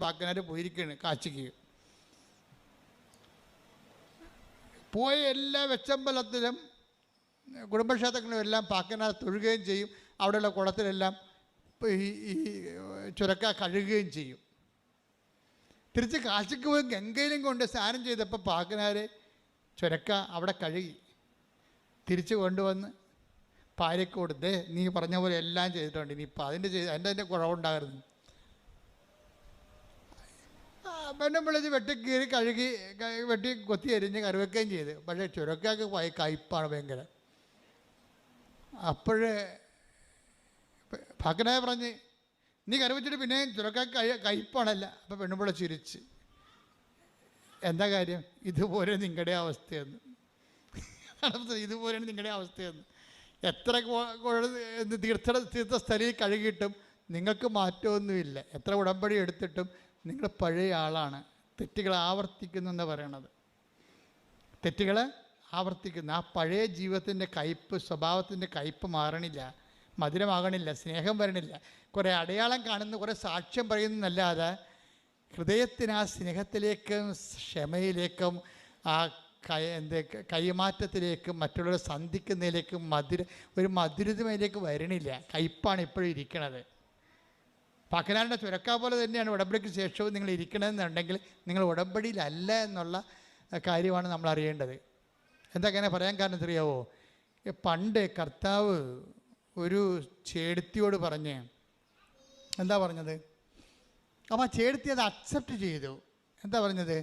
പാക്കനാർ പോയിരിക്കുകയാണ് കാച്ചിക്ക്. പോയ എല്ലാ വെച്ചമ്പലത്തിലും കുടുംബക്ഷേത്രങ്ങളിലും എല്ലാം പാക്കനാർ തൊഴുകയും ചെയ്യും. അവിടെയുള്ള കുളത്തിലെല്ലാം ഈ ചുരക്ക കഴുകുകയും ചെയ്യും. തിരിച്ച് കാശിക്ക് പോയി ഗംഗയിലും കൊണ്ട് സ്നാനം ചെയ്തപ്പോൾ പാക്കനാർ ചുരക്ക അവിടെ കഴുകി തിരിച്ച് കൊണ്ടുവന്ന് ഭാര്യയ്ക്ക് കൊടുത്തേ നീ പറഞ്ഞ പോലെ എല്ലാം ചെയ്തിട്ടുണ്ട്, ഇനിയിപ്പോൾ അതിൻ്റെ കുറവുണ്ടാകരുത്. പെണ്ണും വിളിച്ച് വെട്ടിക്കീറി കഴുകി വെട്ടി കൊത്തി എരിഞ്ഞ് കറിവെക്കുകയും ചെയ്ത്. പക്ഷേ ചുരക്കാക്ക് കയ്പ്പാണ് ഭയങ്കര. അപ്പോഴേ പാക്കനായ പറഞ്ഞ് നീ കറിവെച്ചിട്ട് പിന്നെ ചുരക്കാക്ക് കയ്പ്പാണല്ല. അപ്പോൾ പെണ്ണുമ്പിള്ള ചിരിച്ച്, എന്താ കാര്യം? ഇതുപോലെ നിങ്ങളുടെ അവസ്ഥയെന്ന്. ഇതുപോലെയാണ് നിങ്ങളുടെ അവസ്ഥയെന്ന്. എത്ര തീർത്ഥസ്ഥലിൽ കഴുകിയിട്ടും നിങ്ങൾക്ക് മാറ്റമൊന്നുമില്ല. എത്ര ഉടമ്പടി എടുത്തിട്ടും നിങ്ങൾ പഴയ ആളാണ്. തെറ്റുകൾ ആവർത്തിക്കുന്നു എന്ന് പറയണത്. തെറ്റുകൾ ആവർത്തിക്കുന്നു. ആ പഴയ ജീവിതത്തിൻ്റെ കയ്പ്പ്, സ്വഭാവത്തിൻ്റെ കയ്പ്പ് മാറണില്ല, മധുരമാകണില്ല, സ്നേഹം വരണില്ല. കുറേ അടയാളം കാണുന്നു, കുറേ സാക്ഷ്യം പറയുന്നതല്ലാതെ ഹൃദയത്തിന് ആ സ്നേഹത്തിലേക്കും ക്ഷമയിലേക്കും ആ കൈമാറ്റത്തിലേക്കും മറ്റുള്ളവരെ സന്ധിക്കുന്നതിലേക്കും ഒരു മധുരിതമയിലേക്ക് വരണില്ല. കയ്പ്പാണ് ഇപ്പോഴും ഇരിക്കണത്. പാക്കനാരുടെ ചുരക്ക പോലെ തന്നെയാണ് ഉടമ്പടിക്ക് ശേഷവും നിങ്ങൾ ഇരിക്കണമെന്നുണ്ടെങ്കിൽ നിങ്ങൾ ഉടമ്പടിയിലല്ല എന്നുള്ള കാര്യമാണ് നമ്മൾ അറിയേണ്ടത്. എന്താ അങ്ങനെ പറയാൻ കാരണം അറിയാവോ? പണ്ട് കർത്താവ് ഒരു ചേടത്തിയോട് പറഞ്ഞ് എന്താ പറഞ്ഞത്? അപ്പോൾ ആ ചേടത്തി അത് അക്സെപ്റ്റ് ചെയ്തു. എന്താ പറഞ്ഞത്?